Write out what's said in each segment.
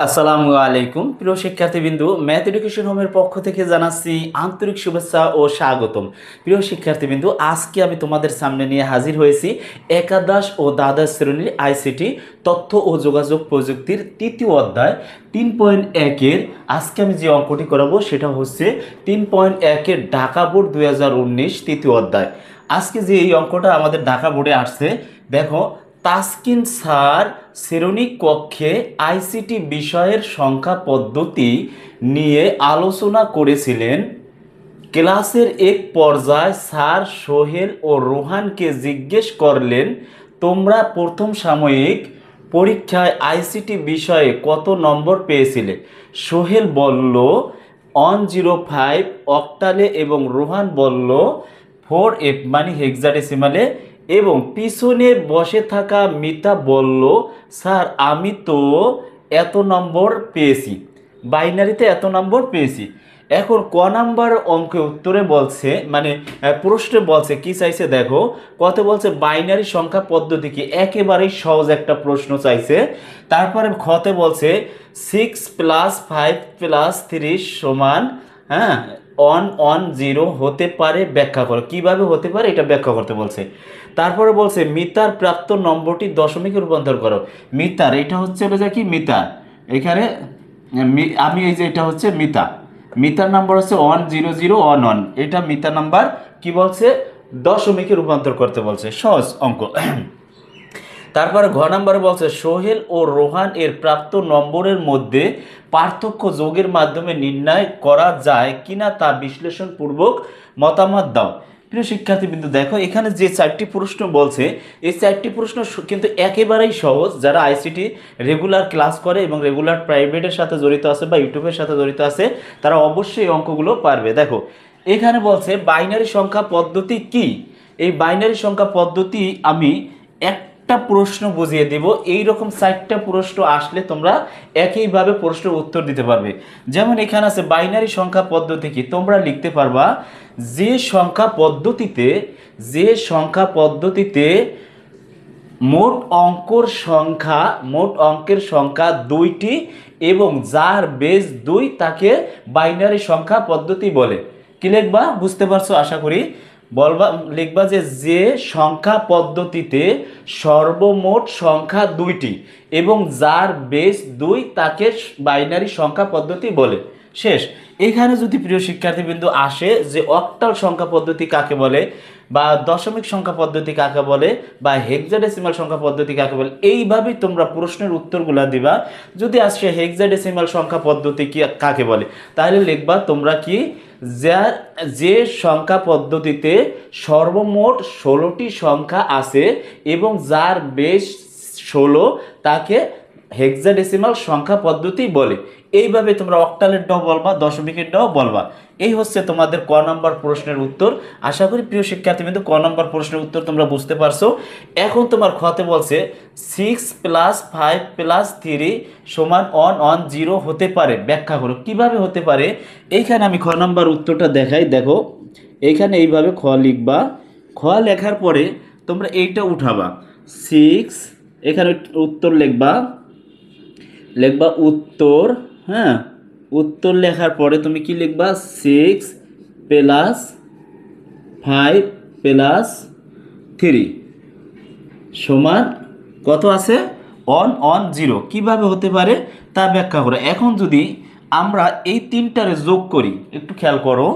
আসসালামু আলাইকুম প্রিয় শিক্ষার্থীবৃন্দু, ম্যাথ এডুকেশন হোমের পক্ষ থেকে জানাচ্ছি আন্তরিক শুভেচ্ছা ও স্বাগতম। প্রিয় শিক্ষার্থীবৃন্দু, আজকে আমি তোমাদের সামনে নিয়ে হাজির হয়েছি একাদশ ও দ্বাদশ শ্রেণীর আইসিটি তথ্য ও যোগাযোগ প্রযুক্তির তৃতীয় অধ্যায় 3.1-এর। আজকে আমি যে অঙ্কটি করাবো সেটা হচ্ছে 3.1-এর ঢাকা বোর্ড 2019 তৃতীয় অধ্যায়। আজকে যে এই অঙ্কটা আমাদের ঢাকা বোর্ডে আসছে, দেখো, তাসকিন স্যার শ্রেণী কক্ষে আইসিটি বিষয়ের সংখ্যা পদ্ধতি নিয়ে আলোচনা করেছিলেন। ক্লাসের এক পর্যায়ে স্যার সোহেল ও রোহানকে জিজ্ঞেস করলেন, তোমরা প্রথম সাময়িক পরীক্ষায় আইসিটি বিষয়ে কত নম্বর পেয়েছিলে? সোহেল বলল 105 অক্টালে এবং রোহান বলল 4F মানে হেক্সাডেসিমালে। এবং পিছনে বসে থাকা মিতা বলল, স্যার আমি তো এত নম্বর পেয়েছি, বাইনারিতে এত নম্বর পেয়েছি। এখন ক নাম্বার অঙ্কে উত্তরে বলছে, মানে প্রশ্নে বলছে কি চাইছে, দেখো কত বলছে, বাইনারি সংখ্যা পদ্ধতি কি, একেবারেই সহজ একটা প্রশ্ন চাইছে। তারপরে খতে বলছে 6 + 5 + 3 সমান 110 হতে পারে, ব্যাখ্যা করো। কিভাবে হতে পারে এটা ব্যাখ্যা করতে বলছে। তারপরে বলছে মিতার প্রাপ্ত নম্বরটি দশমিকে রূপান্তর করো। মিতার এটা হচ্ছে যে কি মিতার, এখানে আমি এই যে এটা হচ্ছে মিতা, মিতার নাম্বার হচ্ছে 10011, এটা মিতা নাম্বার কি বলছে, দশমিকে রূপান্তর করতে বলছে, সহজ অঙ্ক। তারপরে ঘ নাম্বারে বলছে সোহেল ও রোহান এর প্রাপ্ত নম্বরের মধ্যে পার্থক্য যোগের মাধ্যমে নির্ণয় করা যায় কিনা তা বিশ্লেষণপূর্বক মতামত দাও। প্রিয় শিক্ষার্থীবৃন্দু, দেখো এখানে যে 4টি প্রশ্ন বলছে, এই 4টি প্রশ্ন কিন্তু একেবারেই সহজ। যারা আইসিটি রেগুলার ক্লাস করে এবং রেগুলার প্রাইভেটের সাথে জড়িত আছে বা ইউটিউবের সাথে জড়িত আছে, তারা অবশ্যই এই অঙ্কগুলো পারবে। দেখো এখানে বলছে বাইনারি সংখ্যা পদ্ধতি কি। এই বাইনারি সংখ্যা পদ্ধতি আমি একটা প্রশ্ন বুঝিয়ে দিব, এইরকম 4টা প্রশ্ন আসলে তোমরা একইভাবে প্রশ্নের উত্তর দিতে পারবে। যেমন এখানে আছে বাইনারি সংখ্যা পদ্ধতি কি, তোমরা লিখতে পারবা যে সংখ্যা পদ্ধতিতে মোট অঙ্কের সংখ্যা 2টি এবং যার বেস 2 তাকে বাইনারি সংখ্যা পদ্ধতি বলে। কি লিখবা, বুঝতে পারছো আশা করি। লিখবা যে সংখ্যা পদ্ধতিতে সর্বমোট সংখ্যা 2টি এবং যার বেস 2 তাকে বাইনারি সংখ্যা পদ্ধতি বলে। শেষ। এখানে যদি প্রিয় শিক্ষার্থীবৃন্দু আসে যে অক্টাল সংখ্যা পদ্ধতি কাকে বলে, বা দশমিক সংখ্যা পদ্ধতি কাকে বলে, বা হেক্সাডেসিমাল সংখ্যা পদ্ধতি কাকে বলে, এইভাবেই তোমরা প্রশ্নের উত্তরগুলো দিবা। যদি আসে হেক্সাডেসিমাল সংখ্যা পদ্ধতি কি কাকে বলে, তাহলে লিখবা তোমরা কি, যে সংখ্যা পদ্ধতিতে সর্বমোট 16টি সংখ্যা আছে এবং যার বেস 16 তাকে হেক্সাডেসিমাল সংখ্যা পদ্ধতি বলে। এইভাবে তোমরা অক্টালের ড বলবা, দশমিকের ড বলবা। এই হচ্ছে তোমাদের ক নম্বর প্রশ্নের উত্তর। আশা করি প্রিয় শিক্ষার্থীবৃন্দু ক নম্বর প্রশ্নের উত্তর তোমরা বুঝতে পারছো। এখন তোমার খতে বলছে 6 + 5 + 3 সমান 110 হতে পারে, ব্যাখ্যা করো। কিভাবে হতে পারে, এইখানে আমি খ নম্বর উত্তরটা দেখাই। দেখো এইখানে এইভাবে খ লিখবা, খ লেখার পরে তোমরা এইটা উঠাবা 6, এখানে উত্তর লিখবা উত্তর। উত্তর লেখার পরে তুমি কি লিখবা, 6 + 5 + 3 সমান কত আছে, 110। কিভাবে হতে পারে তা ব্যাখ্যা করো। এখন যদি আমরা এই তিনটারে যোগ করি, একটু খেয়াল করো,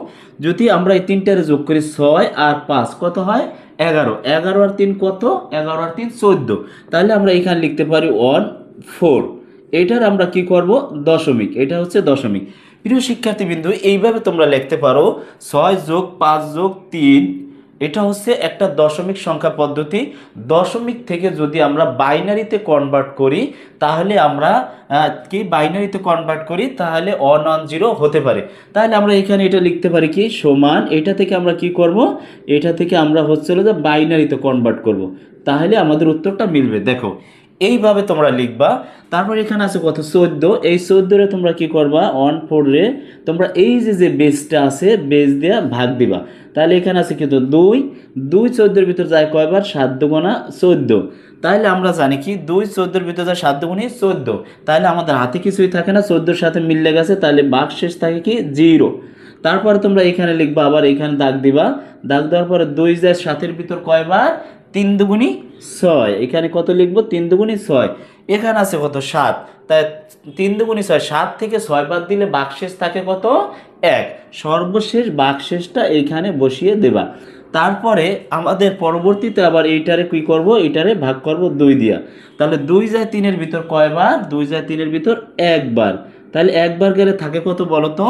যদি আমরা এই তিনটারে যোগ করি 6 আর 5 কত হয়, 11। 11 আর 3 কত, 11 আর 3 14। তাহলে আমরা এখানে লিখতে পারি 14। এইটার আমরা কি করব, দশমিক, এটা হচ্ছে দশমিক। প্রিয় শিক্ষার্থীবৃন্দু, এইভাবে তোমরা লিখতে পারো 6 + 5 + 3, এটা হচ্ছে একটা দশমিক সংখ্যা পদ্ধতি। দশমিক থেকে যদি আমরা বাইনারিতে কনভার্ট করি তাহলে আমরা তাহলে 110 হতে পারে। তাহলে আমরা এখানে এটা লিখতে পারি কি, সমান, এটা থেকে আমরা কি করব, এটা থেকে আমরা হচ্ছে যে বাইনারিতে কনভার্ট করব, তাহলে আমাদের উত্তরটা মিলবে। দেখো এইভাবে তোমরা লিখবা। তারপর এখানে আছে কত 14, এই 14 তোমরা কি করবা 1/4 রে তোমরা এই যে বেসটা আছে বেস দিয়ে ভাগ দিবা। তাহলে এখানে আছে কিন্তু 2 2 14 ভিতর যায় কয়বার 7 দুগুণা 14। তাহলে আমরা জানি কি 2 14 ভিতর যায় 7 দুগুণে 14। তাহলে আমাদের হাতে কিছুই থাকে না, 14 সাথে মিলে গেছে, তাহলে ভাগশেষ থাকে কি 0। তারপরে তোমরা এখানে লিখবা, আবার এখানে দাগ দিবা, দাগ দেওয়ার পরে 2 যায় 7-এর ভিতর কয়বার 3 দুগুণি 6। এখানে কত লিখবো 3 দুগুণি 6। এখানে আছে কত 7, তাই 3 দুগুণি 6, 7 থেকে 6 বাদ দিলে ভাগশেষ থাকে কত 1। সর্বশেষ ভাগশেষটা এইখানে বসিয়ে দেবা। তারপরে আমাদের পরবর্তীতে আবার এইটারে কি করব, এইটারে ভাগ করব 2 দিয়া। তাহলে 2 যায় 3-এর ভিতর কয়বার 2 যায় 3-এর ভিতর একবার। তাহলে একবার গেলে থাকে কত বলো তো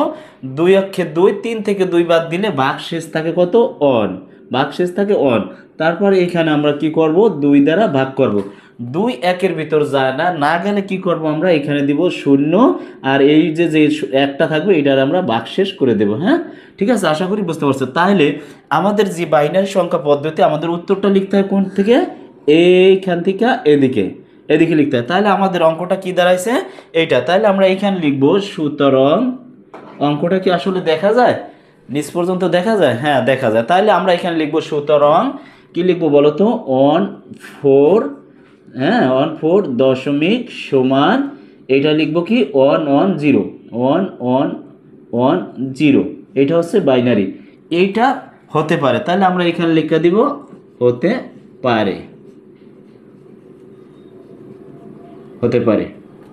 2 অক্ষে 2, 3 থেকে 2 বাদ দিলে ভাগশেষ থাকে কত 1, ভাগশেষ থাকে 1। তারপরে এখানে আমরা কি করব 2 দ্বারা ভাগ করব। 2 1-এর ভিতর যায় না, না গেলে কি করব আমরা এখানে দিব 0, আর এই যে একটা থাকবে এটার আমরা ভাগশেষ করে দেব। হ্যাঁ ঠিক আছে, আশা করি বুঝতে পারছো। তাহলে আমাদের যে বাইনারি সংখ্যা পদ্ধতি আমাদের উত্তরটা লিখতে হয় কোন থেকে, এইখান থেকে এদিকে এদিকে লিখতে হয়। তাহলে আমাদের অঙ্কটা কি দাঁড়াইছে এইটা। তাহলে আমরা এইখানে লিখবো সুতরাং, অঙ্কটা কি আসলে দেখা যায় নিচ পর্যন্ত দেখা যায়, হ্যাঁ দেখা যায়। তাহলে আমরা এখানে লিখবো সুতরাং কি লিখবো বলো তো 1/4, হ্যাঁ 1/4 দশমিক সমান এটা লিখবো কি 110 110। এটা হচ্ছে বাইনারি, এইটা হতে পারে। তাহলে আমরা এখানে লিখে দিব হতে পারে, হতে পারে।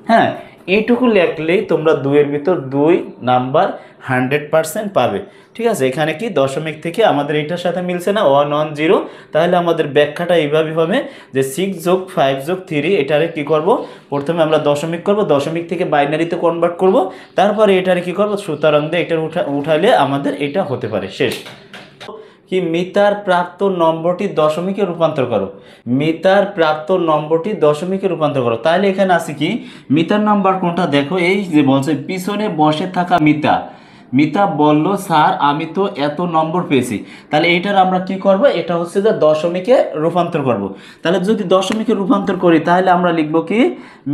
হ্যাঁ এইটুকু লিখলেই তোমরা 2-এর ভিতর 2 নাম্বার 100% পাবে। ঠিক আছে, এখানে কি দশমিক থেকে আমাদের এটার সাথে মিলছে না 110। তাহলে আমাদের ব্যাখ্যাটা এইভাবে হবে যে 6 যোগ 5 যোগ 3 এটারে কি করব, প্রথমে আমরা দশমিক করব, দশমিক থেকে বাইনারিতে কনভার্ট করব, তারপরে এটারে কি করব সুতরাং দিয়ে এটা উঠালে আমাদের এটা হতে পারে। শেষ। কি মিতার প্রাপ্ত নম্বরটি দশমিকে রূপান্তর করো, মিতার প্রাপ্ত নম্বরটি দশমিকে রূপান্তর করো। তাহলে এখানে আছে কি মিতার নাম্বার কোনটা দেখো, এই যে বলছে পিছনে বসে থাকা মিতা, মিতা বলল স্যার আমি তো এত নম্বর পেয়েছি। তাহলে এইটার আমরা কি করব, এটা হচ্ছে যে দশমিকে রূপান্তর করব। তাহলে যদি দশমিকে রূপান্তর করি তাহলে আমরা লিখব কি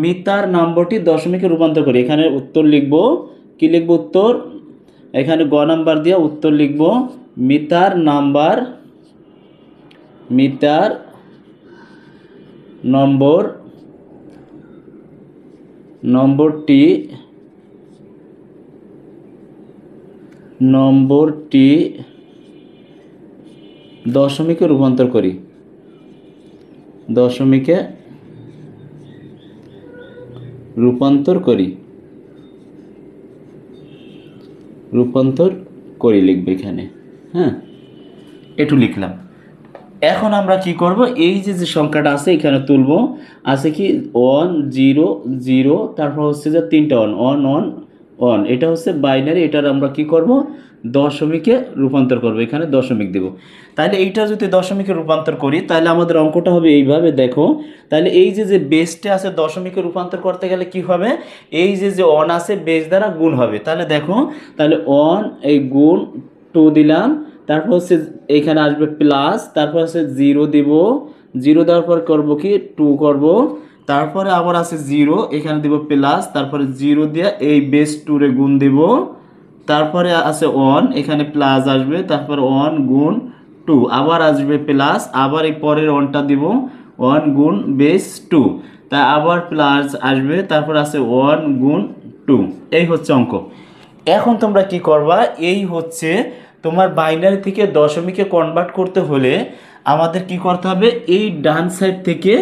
মিতার নম্বরটি দশমিকে রূপান্তর করি। এখানে উত্তর লিখব, কি লিখব উত্তর, এখানে গ নাম্বার দিয়ে উত্তর লিখব মিতার নাম্বার, মিতার নম্বরটি দশমিকে রূপান্তর করি, দশমিকে রূপান্তর করি, রূপান্তর করি লিখবে এখানে। হ্যাঁ একটু লিখলাম। এখন আমরা কি করব, এই যে সংখ্যাটা আছে এখানে তুলব, আছে কি 1 0 0, তারপর হচ্ছে যে 3টা 1 1 1 1, এটা হচ্ছে বাইনারি। এটার আমরা কি করব দশমিকে রূপান্তর করব, এখানে দশমিক দেব। তাহলে এইটা যদি দশমিকে রূপান্তর করি তাহলে আমাদের অঙ্কটা হবে এইভাবে দেখো। তাহলে এই যে বেসটা আছে দশমিকে রূপান্তর করতে গেলে কি হবে, এই যে 1 আছে বেস দ্বারা গুণ হবে। তাহলে দেখো, তাহলে 1 এই গুণ 2 দিলাম, তারপর হচ্ছে এখানে আসবে প্লাস, তারপর হচ্ছে 0 দিব, 0 দেওয়ার পর করব কি 2 করব, তারপরে আবার আছে 0 এখানে দিব প্লাস, তারপরে 0 দিয়ে এই বেস 2 রে গুণ দেব, তারপরে আছে 1 এখানে প্লাস আসবে, তারপর 1 গুণ 2 আবার আসবে প্লাস, আবার এই পরের 1টা দিব 1 গুণ বেস 2, তাই আবার প্লাস আসবে, তারপর আছে 1 গুণ 2। এই হচ্ছে অঙ্ক। এখন তোমরা কি করবা, এই হচ্ছে তোমার বাইনারি থেকে দশমিকে কনভার্ট করতে হলে আমাদের কি করতে হবে, এই ডান সাইড থেকে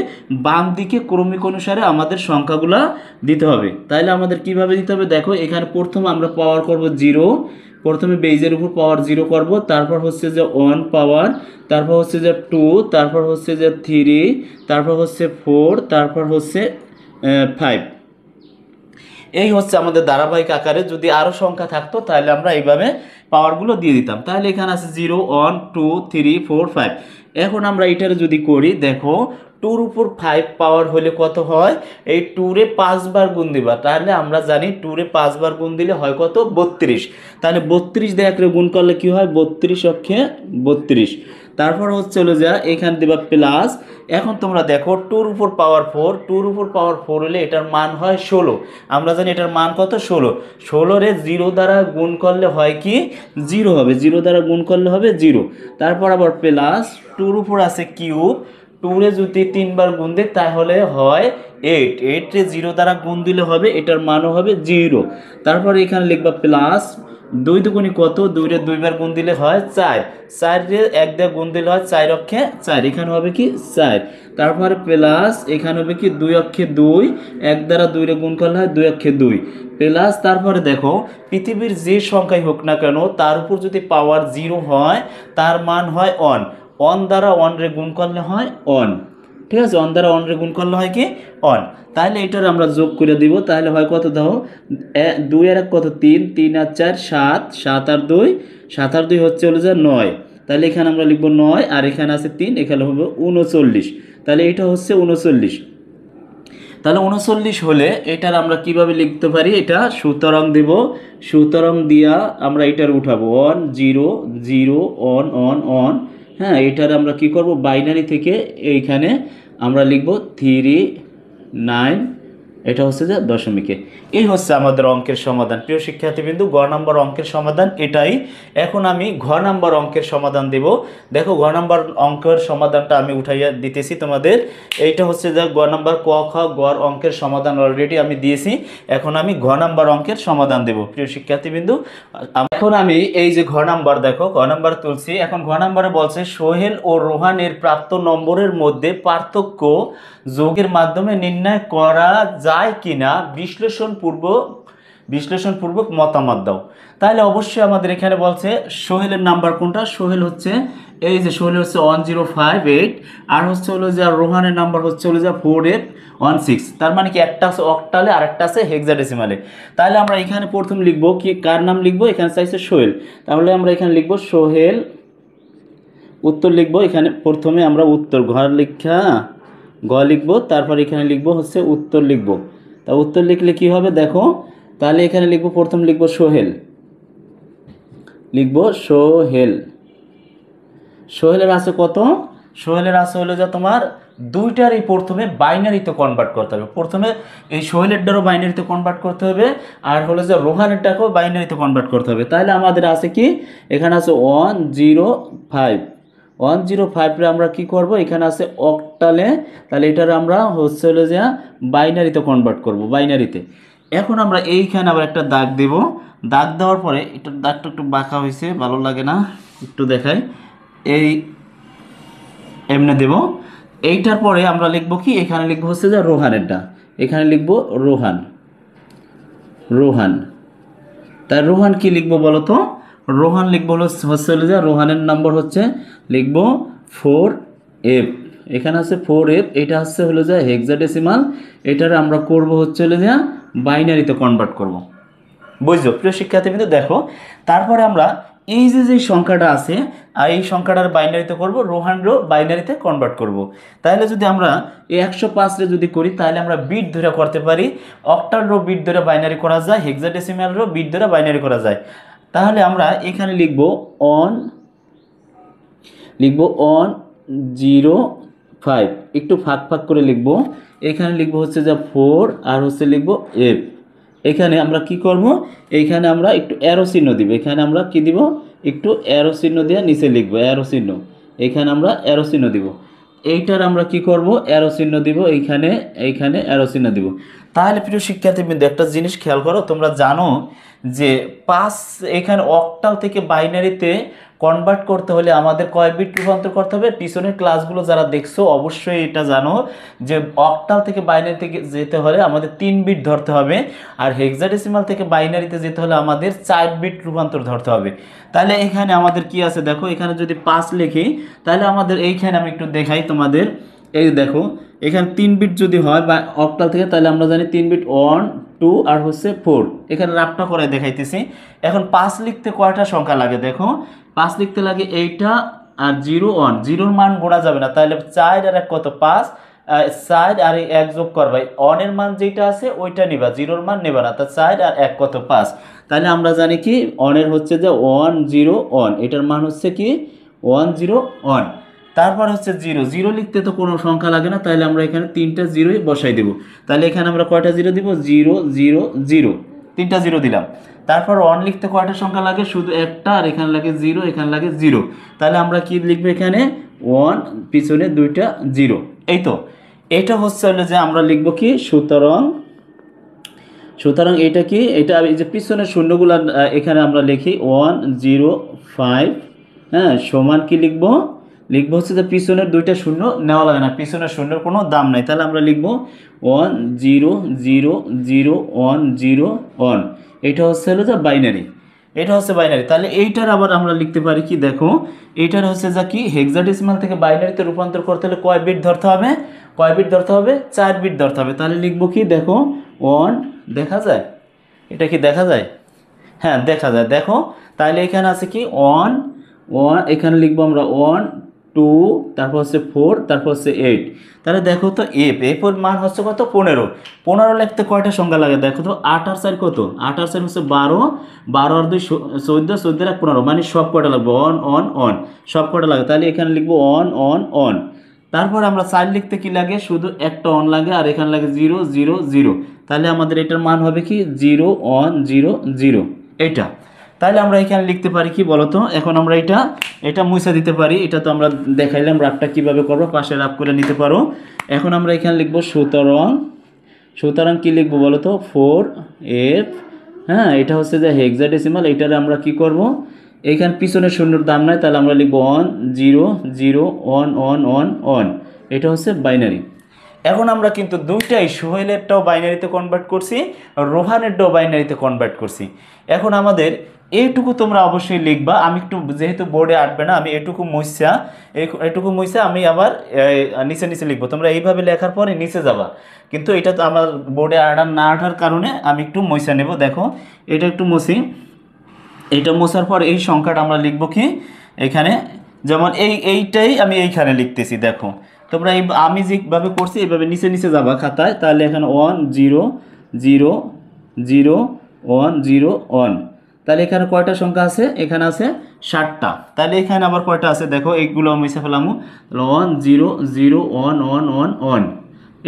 বাম দিকে ক্রমিক অনুসারে আমাদের সংখ্যাগুলো দিতে হবে। তাহলে আমাদের কিভাবে দিতে হবে দেখো, এখানে প্রথম আমরা পাওয়ার করব 0, প্রথমে বেজের উপর পাওয়ার 0 করব, তারপর হচ্ছে যে 1 পাওয়ার, তারপর হচ্ছে যে 2, তারপর হচ্ছে যে 3, তারপর হচ্ছে 4, তারপর হচ্ছে 5। এই হচ্ছে আমাদের ধারাবাহিক আকারে। যদি আরও সংখ্যা থাকতো তাহলে আমরা এইভাবে পাওয়ারগুলো দিয়ে দিতাম। তাহলে এখানে আছে 0 1 2 3 4 5। এখন আমরা এইটারে যদি করি দেখো 2-র উপর 5 পাওয়ার হলে কত হয়, এই 2-রে 5 বার গুণ দিবা। তাহলে আমরা জানি 2-রে 5 বার গুণ দিলে হয় কত 32। তাহলে 32 দিয়ে 1 গুণ করলে কি হয় 32 অক্ষে 32। তারপর হচ্ছে হলো যা এখানে দেবা প্লাস। এখন তোমরা দেখো 2 উপর পাওয়ার 4, 2 উপর পাওয়ার 4 হলে এটার মান হয় 16। আমরা জানি এটার মান কত, 16। 16 রে 0 দ্বারা গুণ করলে হয় কি 0 হবে, 0 দ্বারা গুণ করলে হবে 0। তারপর আবার প্লাস 2 উপর আছে কিউব, 2 রে যদি 3 বার গুণ দিই তাহলে হয় 8, 8 রে 0 দ্বারা গুণ দিলে হবে এটার মানও হবে 0। তারপর এখানে লিখবা প্লাস 2 দুগুণি কত, 2 রে 2 বার গুণ দিলে হয় 4, 4 রে 1 দিয়ে গুণ দিলে হয় 4 অক্ষে 4, এখানে হবে কি 4। তারপরে প্লাস এখানে হবে কি 2 অক্ষে 2, 1 দ্বারা 2 রে গুণ করলে হয় 2 অক্ষে 2 প্লাস। তারপরে দেখো পৃথিবীর যে সংখ্যাই হোক না কেন তার উপর যদি পাওয়ার 0 হয় তার মান হয় 1, 1 দ্বারা 1 রে গুণ করলে হয় 1, ঠিক আছে, 1 দ্বারা 1 রে গুণ করলে হয় কি 1। তাহলে এটার আমরা যোগ করে দিব, তাহলে হয় কত দাও, 2 আর 1 কত 3, 3 আর 4 7, 7 আর 2, 7 আর 2 হচ্ছে হলো যে 9। তাহলে এখানে আমরা লিখবো 9 আর এখানে আছে 3, এখানে হবে 39। তাহলে এটা হচ্ছে 39। তাহলে 39 হলে এটার আমরা কিভাবে লিখতে পারি, এটা সুতরাং দেব, সুতরাং দিয়া আমরা এটার উঠাবো 1 0 0 1 1 1। হ্যাঁ, এটার আমরা কি করব, বাইনারি থেকে এইখানে আমরা লিখব 3 9, এটা হচ্ছে যে দশমিকে। এই হচ্ছে আমাদের অঙ্কের সমাধান। প্রিয় শিক্ষার্থীবৃন্দু, গ নম্বর অঙ্কের সমাধান এটাই। এখন আমি ঘ নম্বর অঙ্কের সমাধান দেব। দেখো ঘ নম্বর অঙ্কের সমাধানটা আমি উঠাইয়া দিতেছি তোমাদের। এইটা হচ্ছে যে গ নম্বর ক খ গর অঙ্কের সমাধান অলরেডি আমি দিয়েছি। এখন আমি ঘ নম্বর অঙ্কের সমাধান দেব। প্রিয় শিক্ষার্থীবৃন্দু, এখন আমি এই যে ঘ নম্বর, দেখো ঘ নম্বর তুলছি। এখন ঘ নম্বরে বলছে সোহেল ও রোহানের প্রাপ্ত নম্বরের মধ্যে পার্থক্য যোগের মাধ্যমে নির্ণয় করা যায় কিনা বিশ্লেষণপূর্বক মতামত দাও। তাহলে অবশ্যই আমাদের এখানে বলছে সোহেলের নাম্বার কোনটা, সোহেল হচ্ছে এই যে সোহেল হচ্ছে 1058, আর হচ্ছে হলো যে রোহানের নাম্বার হচ্ছে হলো যে 4816। তার মানে কি একটা আছে অক্টালে আর একটা আছে হেক্সাডেসিমালে। তাহলে আমরা এখানে প্রথম লিখবো কি, কার নাম লিখবো, এখানে চাইছে সোহেল, তাহলে আমরা এখানে লিখবো সোহেল, উত্তর লিখবো। এখানে প্রথমে আমরা উত্তর ঘর লিখা গ লিখবো, তারপর এখানে লিখবো হচ্ছে উত্তর লিখবো। তা উত্তর লিখলে কি হবে দেখো, তাহলে এখানে লিখবো প্রথম লিখবো সোহেল, লিখবো সোহেল। সোহেলের আছে কত, সোহেলের আছে হলো যে তোমার দুইটারই প্রথমে বাইনারিতে কনভার্ট করতে হবে। প্রথমে এই সোহেলেরটারও বাইনারিতে কনভার্ট করতে হবে, আর হলো যে রোহানেরটাকেও বাইনারিতে কনভার্ট করতে হবে। তাহলে আমাদের আছে কি, এখানে আছে 105, 105রে আমরা কি করব, এখানে আছে অক্টালে, তাহলে এটার আমরা হচ্ছে হলো যে বাইনারিতে কনভার্ট করব, বাইনারিতে। এখন আমরা এইখানে আবার একটা দাগ দেব, দাগ দেওয়ার পরে এটার দাগটা একটু বাঁকা হয়েছে, ভালো লাগে না, একটু দেখাই, এই এমনি দেব। এইটার পরে আমরা লিখবো কি, এখানে লিখবো হচ্ছে যে রোহানেরটা, এখানে লিখবো রোহান, রোহান। তাই রোহান কি লিখবো বলো তো, রোহান লিখবো হচ্ছে হলো যে রোহানের নাম্বার হচ্ছে লিখবো 4F, এখানে আছে 4F, এটা হচ্ছে হলো যে হেক্সাডেসিমাল, এটার আমরা করব হচ্ছে হলো যে বাইনারিতে কনভার্ট করব। বুঝছো প্রিয় শিক্ষার্থীবৃন্দ, দেখো তারপরে আমরা এই যে সংখ্যাটা আছে আর এই সংখ্যাটার বাইনারিতে করব, রোহানরও বাইনারিতে কনভার্ট করব। তাহলে যদি আমরা এই 105 যদি করি তাহলে আমরা বিট ধরে করতে পারি, অক্টালরও বিট ধরে বাইনারি করা যায়, হেক্সাডেসিমালরও বিট ধরে বাইনারি করা যায়। তাহলে আমরা এখানে লিখব 105, একটু ফাঁক ফাঁক করে লিখব। এখানে লিখব হচ্ছে যে 4 আর হচ্ছে লিখব F। এখানে আমরা কি করব, এইখানে আমরা একটু অ্যারো চিহ্ন দিব, এখানে আমরা কি দিব, একটু অ্যারো চিহ্ন দিয়ে নিচে লিখব, অ্যারো চিহ্ন, এখানে আমরা অ্যারো চিহ্ন দিব। এইটার আমরা কি করব, অ্যারো চিহ্ন দিব, এইখানে এইখানে অ্যারো চিহ্ন দিব। তাহলে প্রিয় শিক্ষার্থীবৃন্দ একটা জিনিস খেয়াল করো, তোমরা জানো যে 5 এখানে অক্টাল থেকে বাইনারিতে কনভার্ট করতে হলে আমাদের কয় বিট রূপান্তর করতে হবে, পিছনের ক্লাসগুলো যারা দেখছো অবশ্যই এটা জানো যে অক্টাল থেকে বাইনারিতে যেতে হলে আমাদের 3 বিট ধরতে হবে, আর হেক্সাডেসিমাল থেকে বাইনারিতে যেতে হলে আমাদের 4 বিট রূপান্তর ধরতে হবে। তাহলে এখানে আমাদের কি আছে দেখো, এখানে যদি 5 লিখি তাহলে আমাদের এইখানে আমি একটু দেখাই তোমাদের, এই দেখো এখানে 3 বিট যদি হয় বা অক্টাল থেকে, তাহলে আমরা জানি 3 বিট 1 2 আর হচ্ছে 4, এখানে রাফটা করে দেখাইতেছি। এখন 5 লিখতে কয়টা সংখ্যা লাগে দেখো, 5 লিখতে লাগে এইটা আর 0 1, 0-র মান গোড়া যাবে না, তাহলে 4 আর 1 কত 5, 4 আর 1 যোগ করবা, 1 এর মান যেটা আছে ওইটা নিবা, 0-র মান নেবা না, তা 4 আর 1 কত 5। তাহলে আমরা জানি কি 1 এর হচ্ছে যে 1 0 1, এটার মান হচ্ছে কি 1 0 1। তারপর হচ্ছে 0 0 লিখতে তো কোনো সংখ্যা লাগে না, তাহলে আমরা এখানে 3টা জিরোই বসাই দেব। তাহলে এখানে আমরা কয়টা জিরো দিব? 0 0 0, 3টা জিরো দিলাম। তারপর 1 লিখতে কয়টা সংখ্যা লাগে? শুধু একটা, আর এখানে লাগে 0, এখানে লাগে 0। তাহলে আমরা কি লিখবো এখানে? 1 পিছনে 2টা 0। এই তো এটা হচ্ছে হলো যে আমরা লিখবো কি, সুতরাং এটা কি, এটা এই যে পিছনের শূন্যগুলো এখানে আমরা লিখি 1 0 5, হ্যাঁ, সমান কি লিখবো হচ্ছে যে পিছনের 2টা শূন্য নেওয়া লাগে না, পিছনের শূন্যের কোনো দাম নাই। তাহলে আমরা লিখবো 1 0 0 0 1 0 1। এটা হচ্ছে হলো যে বাইনারি, এটা হচ্ছে বাইনারি। তাহলে এইটার আবার আমরা লিখতে পারি কি, দেখো এইটার হচ্ছে যা কি, হেক্সাডেসিমাল থেকে বাইনারিতে রূপান্তর করতে হলে কয় বিট ধরতে হবে? 4 বিট ধরতে হবে। তাহলে লিখবো কি, দেখো 1, দেখা যায়? এটা কি দেখা যায়? হ্যাঁ দেখা যায়, দেখো। তাহলে এখানে আছে কি 1 1, এখানে লিখবো আমরা 1 2, তারপর হচ্ছে 4, তারপর হচ্ছে 8। তাহলে দেখো তো এর মান হচ্ছে কত? 15। 15 লিখতে কয়টা সংখ্যা লাগে? দেখো তো 8 আর 4 কত? 8 আর 4 হচ্ছে 12, 12 আর 2 14, 14 আর 15, মানে সব কয়টা লাগবে? অন অন অন, সব কয়টা লাগে? তাহলে এখানে লিখবো অন অন অন। তারপর আমরা 4 লিখতে কি লাগে? শুধু একটা অন লাগে, আর এখানে লাগে 0 0 0। তাহলে আমাদের এটার মান হবে কি 0 1 0 0, এটা। তাহলে আমরা এখানে লিখতে পারি কি বলতো? এখন আমরা এটা মুছে দিতে পারি। এটা তো আমরা দেখাইলাম রাফটা কিভাবে করবো, পাশে রাফ করে নিতে পারো। এখন আমরা এখানে লিখবো সুতরাং কি লিখবো বলতো? 4f, হ্যাঁ, এটা হচ্ছে যে হেক্সাডেসিমাল। এটারে আমরা কি করব? এইখানে পিছনে শূন্যর দাম নাই, তাহলে আমরা লিখবো 1 0 0 1 1 1 1। এটা হচ্ছে বাইনারি। এখন আমরা কিন্তু দুইটাই, সোহেলেরটাও বাইনারিতে কনভার্ট করছি, রোহানেরটাও বাইনারিতে কনভার্ট করছি। এখন আমাদের এইটুকু তোমরা অবশ্যই লিখবা। আমি একটু, যেহেতু বোর্ডে আঁটবে না, আমি এটুকু মুইসা আমি আবার নিচে নিচে লিখবো। তোমরা এইভাবে লেখার পরে নিচে যাবা, কিন্তু এটা তো আমার বোর্ডে না আঠার কারণে আমি একটু মুইসা নেব। দেখো এটা একটু মুছি। এইটা মোছার পর এই সংখ্যাটা আমরা লিখবো কি এখানে, যেমন এইটাই আমি এইখানে লিখতেছি। দেখো তোমরা আমি যেভাবে করছি এইভাবে নিচে নিচে যাবা খাতায়। তাহলে এখানে 1 0 0 0 1 0 1। তাহলে এখানে কয়টা সংখ্যা আছে? এখানে আছে 7টা। তাহলে এখানে আবার কয়টা আছে? দেখো এইগুলো মুছে ফেলামু। 1 0 0 1 1 1 1,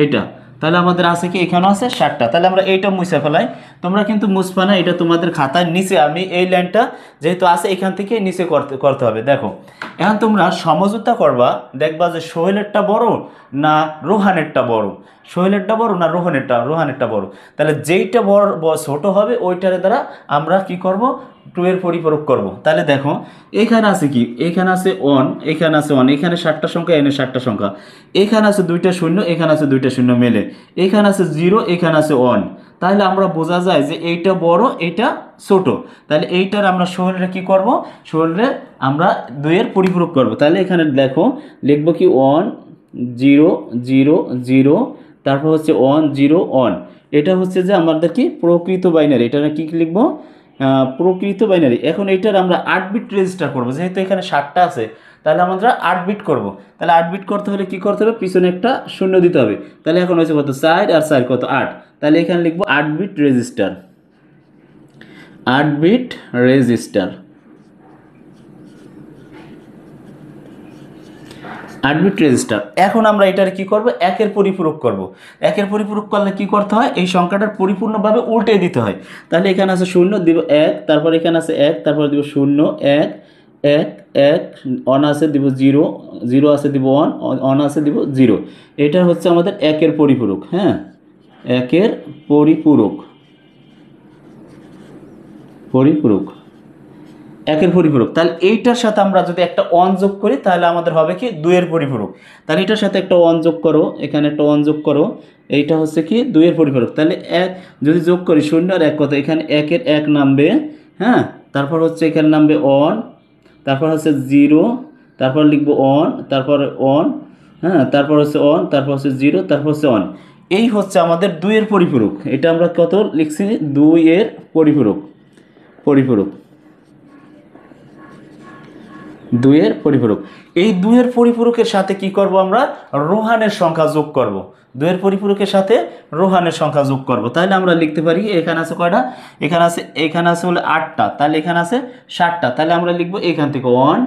এটা। তাহলে আমাদের আছে কি, এখানেও আছে 7টা। তাহলে আমরা এইটা মুছে ফেলাই। তোমরা কিন্তু মুছবা না, এটা তোমাদের খাতার নিচে, আমি এই লাইনটা যেহেতু আছে এখান থেকে নিচে করতে হবে। দেখো এখন তোমরা সমঝোতা করবা, দেখবা যে সোহেলেরটা বড় না রোহানেরটা বড়, সোহেলেরটা বড় না রোহানেরটা বড়। তাহলে যেইটা বড় ছোট হবে ওইটার দ্বারা আমরা কি করব? 2 এর পরিপূরক করব। তাহলে দেখো এখানে আছে কি, এখানে আছে 1, এখানে আছে 1, এখানে 7টা সংখ্যা, এখানে 7টা সংখ্যা, এখানে আছে 2টা শূন্য, এখানে আছে 2টা শূন্য মেলে, এখানে আছে 0, এখানে আছে 1। তাহলে আমরা বোঝা যায় যে এইটা বড়, এটা ছোট। তাহলে এইটার আমরা সোহেলরে কি করব? সোহেলরে আমরা 2 এর পরিপূরক করব। তাহলে এখানে দেখো লিখবো কি 1 0 0 0, তারপর হচ্ছে 1 0 1। এটা হচ্ছে যে আমাদের কি প্রকৃত বাইনারি। এটা কি লিখবো? প্রকৃত বাইনারি। এখন এইটার আমরা 8 বিট রেজিস্টার করব, যেহেতু এখানে 7টা আছে। তাহলে আমরা 8 বিট করব। তাহলে 8 বিট করতে হলে কি করতে হবে? পিছনে একটা শূন্য দিতে হবে। তাহলে এখন হয়েছে কত? 4 আর 4 কত? 8। তাহলে এখানে লিখবো 8 bit register, 8 bit register, 8 bit register. এখন আমরা এটার কি করব? একের পরিপূরক করব। একের পরিপূরক করলে কি করতে হয়? এই সংখ্যাটার পরিপূর্ণভাবে উল্টে দিতে হয়। তাহলে এখানে আছে 0, দিব 1, তারপর এখানে আছে 1, তারপর দিব 0 1 1 1, 1 আছে দিব 0 0 আছে দিব 1 1 আছে দিব 0। এটা হচ্ছে আমাদের একের পরিপূরক। হ্যাঁ, একের পরিপূরক, একের পরিপূরক। তাহলে এইটার সাথে আমরা যদি একটা 1 যোগ করি তাহলে আমাদের হবে কি 2 এর পরিপূরক। তাহলে এটার সাথে একটা 1 যোগ করো, এখানে একটা 1 যোগ করো, এইটা হচ্ছে কি 2 এর পরিপূরক। তাহলে 1 যদি যোগ করি 0 আর 1 কত? এখানে 1 এর 1 নামবে, হ্যাঁ, তারপর হচ্ছে এখানে নামবে 1, তারপর হচ্ছে 0, তারপর লিখবো 1, তারপর 1, হ্যাঁ, তারপর হচ্ছে 1, তারপর হচ্ছে 0, তারপর হচ্ছে 1। এই হচ্ছে আমাদের 2 এর পরিপূরক। এটা আমরা কত লিখছি? 2 এর পরিপূরক, 2 এর পরিপূরক। এই 2 এর পরিপূরকের সাথে কি করব? আমরা রোহানের সংখ্যা যোগ করব। 2 এর পরিপূরকের সাথে রোহানের সংখ্যা যোগ করব। তাহলে আমরা লিখতে পারি এখানে আছে কয়টা? এখানে আছে হলো 8টা। তাহলে এখানে আছে 7টা। তাহলে আমরা লিখব এখান থেকে 1,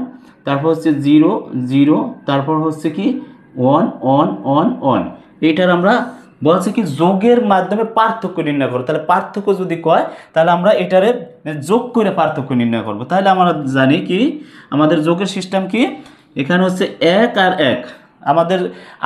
তারপর হচ্ছে 0 0, তারপর হচ্ছে কি 1 1 1 1। এটার আমরা বলছে কি যোগের মাধ্যমে পার্থক্য নির্ণয় করো। তাহলে পার্থক্য যদি কয় তাহলে আমরা এটারে যোগ করে পার্থক্য নির্ণয় করব। তাহলে আমরা জানি কি আমাদের যোগের সিস্টেম কি, এখানে হচ্ছে 1 আর 1।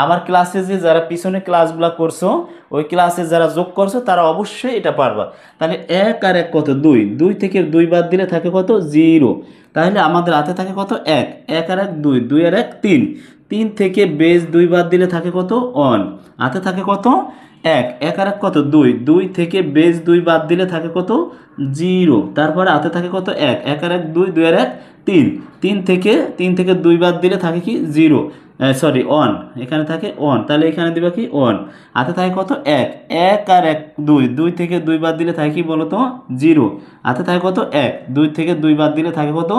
আমার ক্লাসে যে যারা পিছনে ক্লাসগুলো করছো, ওই ক্লাসে যারা যোগ করছো তারা অবশ্যই এটা পারবা। তাহলে 1 আর 1 কত 2, 2 থেকে 2 বাদ দিলে থাকে কত 0। তাহলে আমাদের হাতে থাকে কত 1, 1 আর 1 2, 2 আর 1 3, 3 থেকে বেস 2 বাদ দিলে থাকে কত 1, হাতে থাকে কত 1, 1 আর 1 কত 2, 2 থেকে বেস 2 বাদ দিলে থাকে কত 0। তারপরে হাতে থাকে কত 1, 1 আর 1 2, 2 আর 1 3, 3 থেকে 2 বাদ দিলে থাকে কি 0, সরি 1, এখানে থাকে 1। তাহলে এখানে দিবা কি 1, হাতে থাকে কত 1, 1 আর 1 2, 2 থেকে 2 বাদ দিলে থাকে কি বলো তো 0, হাতে থাকে কত 1, 2 থেকে 2 বাদ দিলে থাকে কত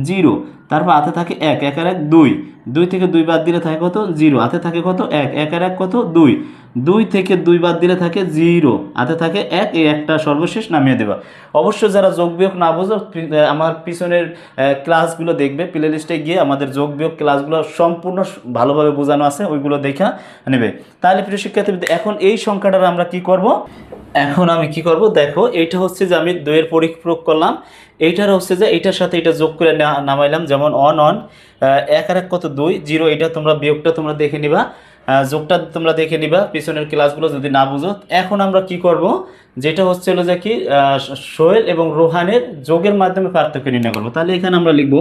0। তারপর হাতে থাকে 1, 1 আর 1 2, 2 থেকে 2 বাদ দিলে থাকে কত 0, হাতে থাকে কত 1, 1 আর 1 কত 2, 2 থেকে 2 বাদ দিলে থাকে 0, হাতে থাকে 1, এই একটা সর্বশেষ নামিয়ে দেবা। অবশ্য যারা যোগ বিয়োগ না বোঝো আমার পিছনের ক্লাসগুলো দেখবে, প্লে লিস্টে গিয়ে আমাদের যোগ বিয়োগ ক্লাসগুলো সম্পূর্ণ ভালোভাবে বোঝানো আছে, ওইগুলো দেখা নেবে। তাহলে প্রিয় শিক্ষার্থী, এখন এই সংখ্যাটার আমরা কি করব, এখন আমি কি করব দেখো, এইটা হচ্ছে যে আমি 2 এর পরিপ্রয়োগ করলাম, এইটার হচ্ছে যে এইটার সাথে এটা যোগ করে নামাইলাম, যেমন 1 1, 1 আর 1 কত 2 0। এটা তোমরা বিয়োগটা তোমরা দেখে নিবা, যোগটা তোমরা দেখে নিবা পিছনের ক্লাসগুলো যদি না বুঝো। এখন আমরা কি করব, যেটা হচ্ছে হলো যে কি সোহেল এবং রোহানের যোগের মাধ্যমে পার্থক্য নির্ণয় করব। তাহলে এখানে আমরা লিখব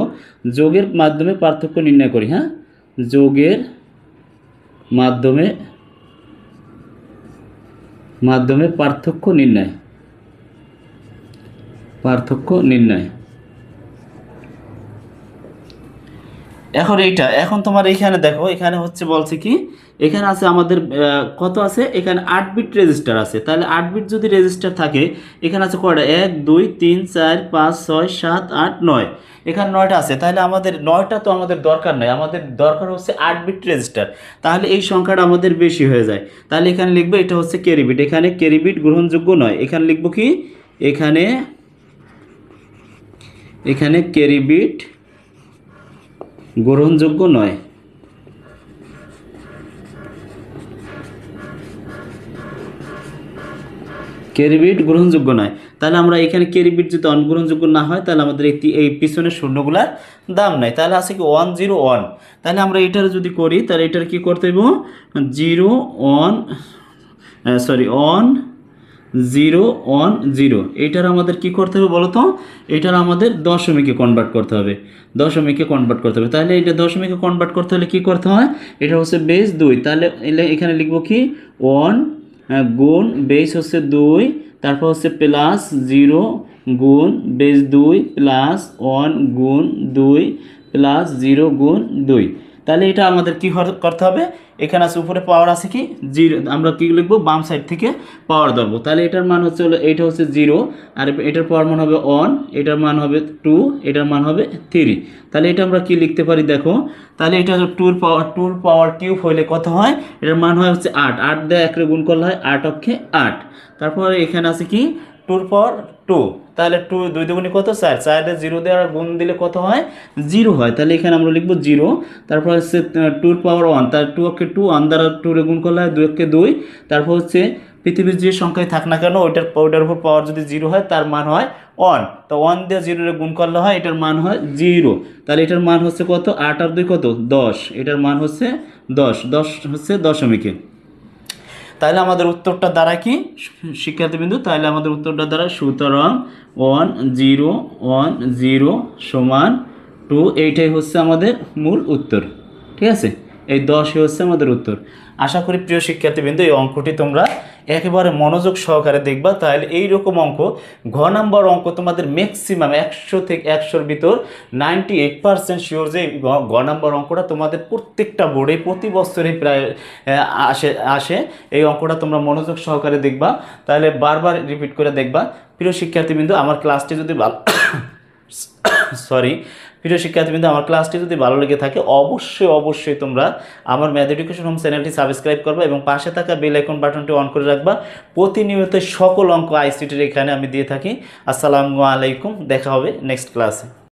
যোগের মাধ্যমে পার্থক্য নির্ণয় করি। হ্যাঁ, যোগের মাধ্যমে পার্থক্য নির্ণয়। এখন তোমার এইখানে দেখো, এখানে হচ্ছে বলছে কি, এখানে আছে আমাদের কত আছে, এখানে 8 বিট রেজিস্টার আছে। তাহলে 8 বিট যদি রেজিস্টার থাকে, এখানে আছে কয়টা 1 2 3 4 5 6 7 8 9, এখানে 9টা আছে। তাহলে আমাদের 9টা তো আমাদের দরকার নাই, আমাদের দরকার হচ্ছে 8 বিট রেজিস্টার। তাহলে এই সংখ্যাটা আমাদের বেশি হয়ে যায়। তাহলে এখানে লিখবো এটা হচ্ছে ক্যারি বিট, এখানে ক্যারি বিট গ্রহণযোগ্য নয়। এখানে লিখবো কি, এখানে ক্যারি বিট গ্রহণযোগ্য নয়। ক্যারি বিট গ্রহণযোগ্য নয়। তাহলে আমরা এখানে ক্যারি বিট যদি অনগ্রহণযোগ্য না হয়, তাহলে আমাদের এই পিছনের শূন্যগুলার দাম নাই। তাহলে আছে কি 1 0 1। তাহলে আমরা এটার যদি করি, তাহলে এটার কি করতে হইব 0 1 1 0 1 0। এটার আমাদের কি করতে হবে বলো তো, এটার আমাদের দশমিকে কনভার্ট করতে হবে, তাহলে এটা দশমিকে কনভার্ট করতে হলে কি করতে হয়, এটা হচ্ছে বেস 2। তাহলে এখানে লিখবো কি 1 গুণ বেস হচ্ছে 2, তারপর হচ্ছে প্লাস 0 গুণ বেস 2 প্লাস 1 গুণ 2 প্লাস 0 গুণ 2। তাহলে এটা আমাদের কি করতে হবে, এখানে আছে উপরে পাওয়ার আছে কি 0, আমরা কি লিখবো বাম সাইড থেকে পাওয়ার ধরবো। তাহলে এটার মান হচ্ছে এইটা হচ্ছে 0, আর এটার পাওয়ার মান হবে 1, এটার মান হবে 2, এটার মান হবে 3। তাহলে এটা আমরা কি লিখতে পারি দেখো, তাহলে এটা 2 পাওয়ার কিউব হইলে কত হয়, এটার মান হয় হচ্ছে 8, 8 দিয়ে 1 রে গুণ করলে হয় 8 অক্ষে 8। তারপরে এখানে আছে কি 2 পাওয়ার 2, তাহলে 2 2 দুগুণে কত 4, 4 দিয়ে 0 দিয়ে গুণ দিলে কত হয় 0 হয়। তাহলে এখানে আমরা লিখবো 0। তারপর হচ্ছে 2 পাওয়ার 1, তার 2 অক্ষে 2, 1 দ্বারা 2 রে গুণ করলে হয় 2 অক্ষে 2। তারপর হচ্ছে পৃথিবীর যে সংখ্যায় থাক না কেন, ওইটার উপর পাওয়ার যদি 0 হয় তার মান হয় 1। তো 1 দিয়ে 0 রে গুণ করলে হয় এটার মান হয় 0। তাহলে এটার মান হচ্ছে কত, 8 আর 2 কত 10, এটার মান হচ্ছে 10 হচ্ছে দশমিকে। তাহলে আমাদের উত্তরটা দ্বারা কি শিক্ষার্থীবৃন্দু, তাহলে আমাদের উত্তরটা দ্বারা সুতরাং 1 0 1 0 সমান 2, এইটাই হচ্ছে আমাদের মূল উত্তর। ঠিক আছে, এই 10ই হচ্ছে আমাদের উত্তর। আশা করি প্রিয় শিক্ষার্থীবৃন্দু এই অঙ্কটি তোমরা একেবারে মনোযোগ সহকারে দেখবা। তাহলে এইরকম অঙ্ক, ঘ নাম্বার অঙ্ক তোমাদের ম্যাক্সিমাম 100 থেকে 100-র ভিতর 98% শিওর যে ঘ নাম্বার অঙ্কটা তোমাদের প্রত্যেকটা বোর্ডে প্রতি বছরই প্রায় আসে। এই অঙ্কটা তোমরা মনোযোগ সহকারে দেখবা, তাহলে বারবার রিপিট করে দেখবা। প্রিয় শিক্ষার্থীবৃন্দু আমার ক্লাসটি যদি ভালো প্রিয় শিক্ষার্থীবৃন্দু আমার ক্লাসটি যদি ভালো লেগে থাকে অবশ্যই তোমরা আমার ম্যাথ এডুকেশন হোম চ্যানেলটি সাবস্ক্রাইব করবা এবং পাশে থাকা বেল আইকন বাটনটি অন করে রাখবা। প্রতিনিয়ত সকল অঙ্ক আইসিটির এখানে আমি দিয়ে থাকি। আসসালামু আলাইকুম, দেখা হবে নেক্সট ক্লাসে।